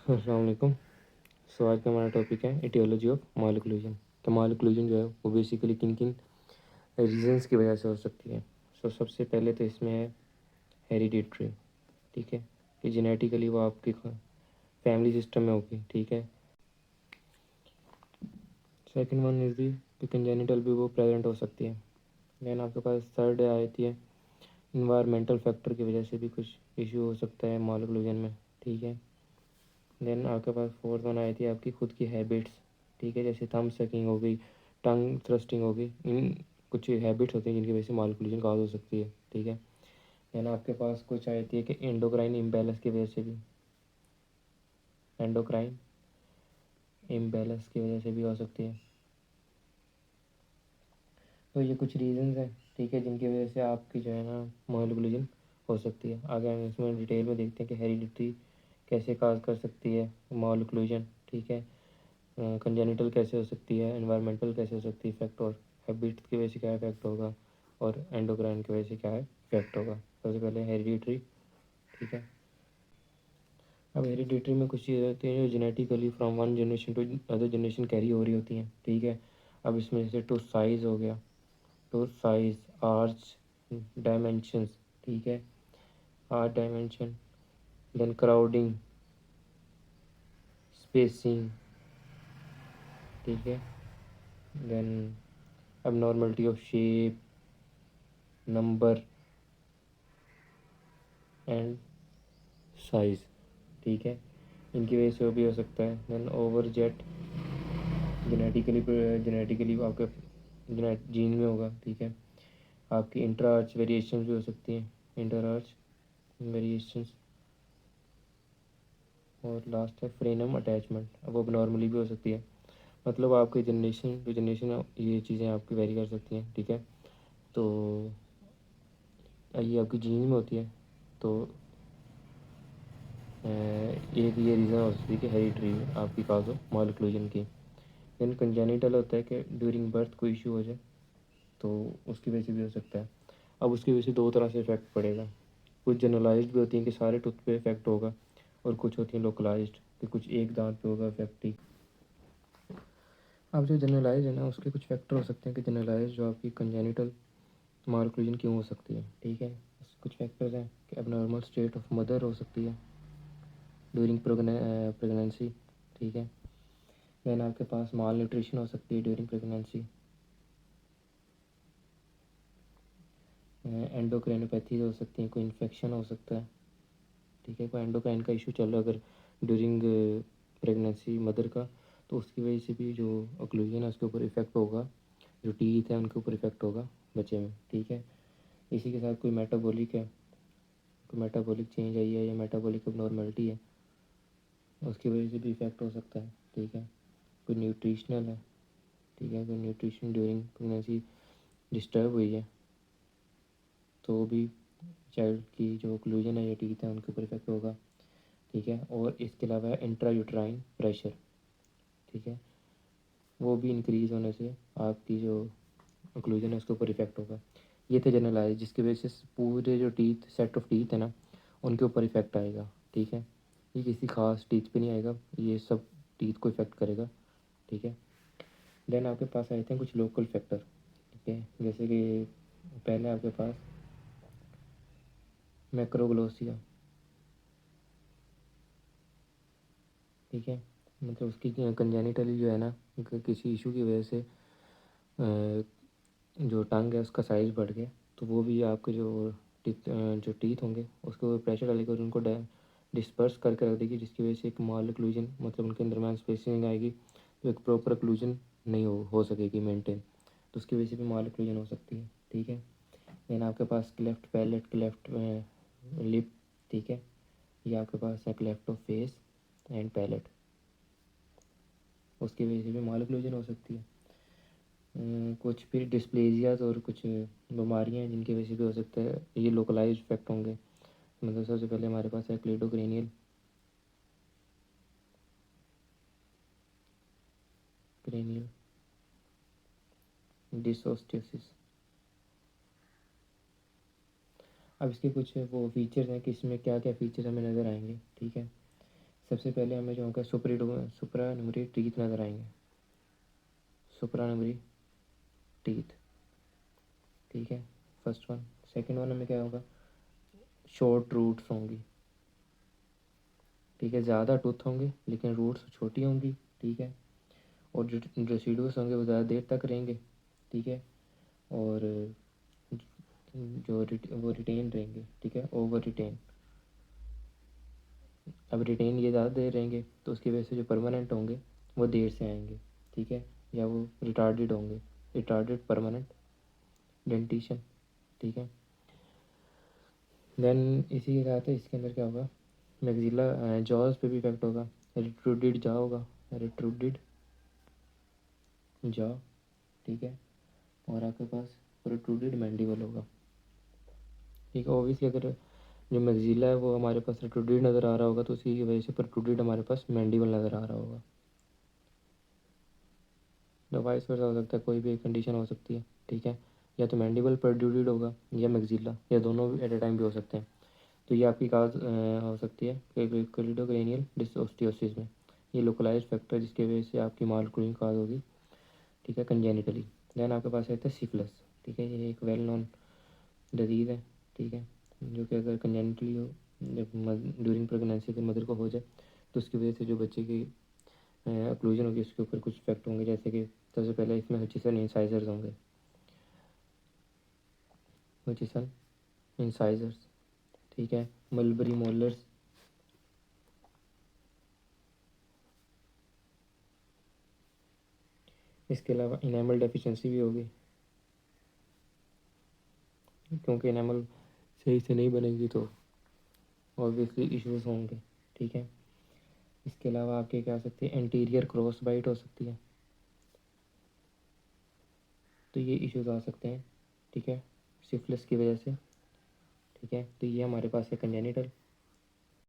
अस्सलाम वालेकुम। सो आज का हमारा टॉपिक है एटियोलॉजी ऑफ माल ओक्लूजन। तो माल ओक्लूजन जो है वो बेसिकली किन किन रीजंस की वजह से हो सकती है। सो सबसे पहले तो इसमें है हेरिडिटरी, ठीक है, कि जेनेटिकली वो आपकी फैमिली सिस्टम में होगी, ठीक है। सेकंड वन इज दी कि कंजेनिटल भी वो प्रेजेंट हो सकती है। देन आपके पास थर्ड आती है इन्वायरमेंटल फैक्टर की वजह से भी कुछ इशू हो सकता है माल ओक्लूजन में, ठीक है। देन आपके पास फोर्थ वन आई थी आपकी खुद की हैबिट्स, ठीक है, जैसे थंब सकिंग हो गई, टंग थ्रस्टिंग हो गई। इन कुछ हैबिट्स होती हैं जिनकी वजह से माल ओक्लूजन काज हो सकती है, ठीक है। देन आपके पास कुछ आई थी कि एंडोक्राइन इम्बैलेंस की वजह से भी, एंडोक्राइन इम्बैलेंस की वजह से भी हो सकती है। तो ये कुछ रीजंस हैं, ठीक है, जिनकी वजह से आपकी जो है ना माल ओक्लूजन हो सकती है। आगे हम इसमें डिटेल में देखते हैं कि हेरिडिटी कैसे काज कर सकती है माल ओक्लूजन, ठीक है। कंजेनिटल कैसे हो सकती है, एनवायरमेंटल कैसे हो सकती है इफेक्ट, और हैबिट की वजह से क्या इफेक्ट होगा, और एंडोक्राइन की वजह से क्या इफेक्ट होगा। सबसे पहले हेरिडिटरी, ठीक है। अब हेरिडिटरी में कुछ चीज़ें होती हैं जो genetically from one generation to other generation carry हो रही होती हैं, ठीक है। अब इसमें जैसे टू साइज हो गया, टू साइज, आर्च डायमेंशंस, ठीक है, arch dimension, then crowding, spacing, ठीक है, then abnormality of shape, number and size, ठीक है, इनकी वजह से वो भी हो सकता है। देन ओवर जेट, जेनेटिकली आपके जीन में होगा, ठीक है। आपकी इंटर आर्च वेरिएशन भी हो सकती हैं, इंटर आर्च वेरिएशंस। और लास्ट है फ्रेनम अटैचमेंट, अब वो नॉर्मली भी हो सकती है। मतलब आपकी जनरेशन टू जनरेशन ये चीज़ें आपकी वेरी कर सकती हैं, ठीक है। तो ये आपकी जीन में होती है। तो एक ये रीज़न हो सकती है कि हेरिटरी आपकी काज हो माल ओक्लूजन की। देन कंजेनिटल होता है कि ड्यूरिंग बर्थ कोई इशू हो जाए तो उसकी वजह से भी हो सकता है। अब उसकी वजह से दो तरह से इफेक्ट पड़ेगा। कुछ जनरलाइज्ड भी होती हैं कि सारे टूथ पे इफेक्ट होगा, और कुछ होती हैं लोकलाइज्ड कि कुछ एक दांत पे होगा इफेक्ट ही। अब जो जनरलाइज है ना उसके कुछ फैक्टर हो सकते हैं कि जनरलाइज जो आपकी कंजेनिटल माल ओक्लूजन क्यों हो सकती है, ठीक है। कुछ फैक्टर्स हैं कि एबनॉर्मल स्टेट ऑफ मदर हो सकती है ड्यूरिंग प्रेगनेंसी, ठीक है। देन आपके पास माल न्यूट्रिशन हो सकती है ड्यूरिंग प्रेगनेंसी। एंडोक्राइनोपैथी हो सकती है, कोई इन्फेक्शन हो सकता है, ठीक है, कोई एंडोक्राइन का इशू चल रहा है अगर ड्यूरिंग प्रेगनेंसी मदर का, तो उसकी वजह से भी जो ओक्लूजन है उसके ऊपर इफेक्ट होगा, जो टीथ है उनके ऊपर इफेक्ट होगा बच्चे में, ठीक है। इसी के साथ कोई मेटाबॉलिक है, कोई मेटाबॉलिक चेंज आई है या मेटाबॉलिक अबनॉर्मलिटी है, उसकी वजह से भी इफेक्ट हो सकता है, ठीक है। कोई न्यूट्रिशनल है, ठीक है, कोई न्यूट्रिशन ड्यूरिंग प्रेगनेंसी डिस्टर्ब हुई है तो भी चाइल्ड की जो ओक्लूजन है या टीथ है उनके ऊपर इफेक्ट होगा, ठीक है। और इसके अलावा इंट्रा यूट्राइन प्रेशर, ठीक है, वो भी इंक्रीज़ होने से आपकी जो ओक्लूजन है उसके ऊपर इफेक्ट होगा। ये थे जनरलाइज जिसकी वजह से पूरे जो टीथ सेट ऑफ टीथ है ना उनके ऊपर इफेक्ट आएगा, ठीक है। ये किसी खास टीथ पे नहीं आएगा, ये सब टीथ को इफेक्ट करेगा, ठीक है। देन आपके पास आए थे कुछ लोकल फैक्टर, ठीक है, जैसे कि पहले आपके पास मैक्रोग्लोसिया, ठीक है, मतलब उसकी कंजेनिटली जो है ना किसी इशू की वजह से जो टंग है उसका साइज़ बढ़ गया, तो वो भी आपके जो टीथ होंगे उसके ऊपर प्रेशर डालेगा और उनको डिस्पर्स करके रख देगी, जिसकी वजह से एक माल ओक्लूजन मतलब उनके दरमियान स्पेसिंग आएगी, तो एक प्रॉपर ओक्लूजन नहीं हो सकेगी मेंटेन, तो उसकी वजह से भी माल ओक्लूजन हो सकती है, ठीक है। देन आपके पास क्लेफ्ट पैलेट, क्लेफ्ट लिप, ठीक है, ये आपके पास है cleft of face and palate, उसकी वजह से भी माल ओक्लूजन हो सकती है। कुछ फिर डिस्प्लेजियाज और कुछ बीमारियां हैं जिनकी वजह से भी हो सकता है, ये लोकलाइज इफेक्ट होंगे। मतलब सबसे पहले हमारे पास है क्लेडोक्रेनियल क्रेनियल डिसोस्टियोसिस। अब इसके कुछ वो फीचर्स हैं कि इसमें क्या क्या फीचर्स हमें नज़र आएंगे, ठीक है। सबसे पहले हमें जो होगा सुप्रानुमरी टीथ नज़र आएंगे, सुप्रानुमरी टीथ, ठीक है, फर्स्ट वन। सेकंड वन हमें क्या होगा, शॉर्ट रूट्स होंगी, ठीक है, ज़्यादा टूथ होंगे लेकिन रूट्स छोटी होंगी, ठीक है, और जो रेसिडुअस होंगे वो ज़्यादा देर तक रहेंगे, ठीक है, और वो रिटेन रहेंगे, ठीक है, ओवर रिटेन। अब रिटेन ये ज़्यादा देर रहेंगे तो उसकी वजह से जो परमानेंट होंगे वो देर से आएंगे, ठीक है, या वो रिटार्डेड होंगे, रिटार्डेड परमानेंट डेंटिशन, ठीक है। देन इसी के साथ इसके अंदर क्या होगा, मैक्सिला जॉज पे भी इफेक्ट होगा, रिट्रूडेड जॉ होगा, रिट्रूडेड जॉ, ठीक है, और आपके पास प्रोट्रूडेड मैंडिबल होगा, ठीक है। ऑब्वियसली अगर जो मैक्सिला है वो हमारे पास रिट्रूडेड नज़र आ रहा होगा तो उसी की वजह से प्रोट्रूडेड हमारे पास मैंडिबल नज़र आ रहा होगा। तो वाइस वर्सा हो सकता है, कोई भी एक कंडीशन हो सकती है, ठीक है, या तो मैंडिबल प्रोट्रूडेड होगा या मैक्सिला, या दोनों भी एट ए टाइम भी हो सकते हैं। तो ये आपकी काज हो सकती है क्लिडोक्रेनियल डिसऑस्टियोसिस में, ये लोकलाइज फैक्टर जिसकी वजह से आपकी मालकुलिंग काज होगी, ठीक है, कंजेनिटली। देन आपके पास रहता है सिफिलिस, ठीक है, ये एक वेल नोन डिजीज़ है, ठीक है, जो कि अगर कंजेनिटली हो, जब ड्यूरिंग प्रेगनेंसी अगर मदर को हो जाए तो उसकी वजह से जो बच्चे की अक्लूजन होगी उसके ऊपर कुछ इफेक्ट होंगे, जैसे कि सबसे पहले इसमें हचिसन इंसाइजर्स होंगे, हचिसन इंसाइजर्स, ठीक है, मलबरी मोलर्स, इसके अलावा इनेमल डेफिशिएंसी भी होगी, क्योंकि इनेमल सही से नहीं बनेगी तो ऑब्वियसली इश्यूज होंगे, ठीक है। इसके अलावा आपके क्या आ सकती है, एंटीरियर क्रॉस बाइट हो सकती है, तो ये इश्यूज आ सकते हैं, ठीक है, सिफिलिस की वजह से, ठीक है। तो ये हमारे पास है कंजेनिटल,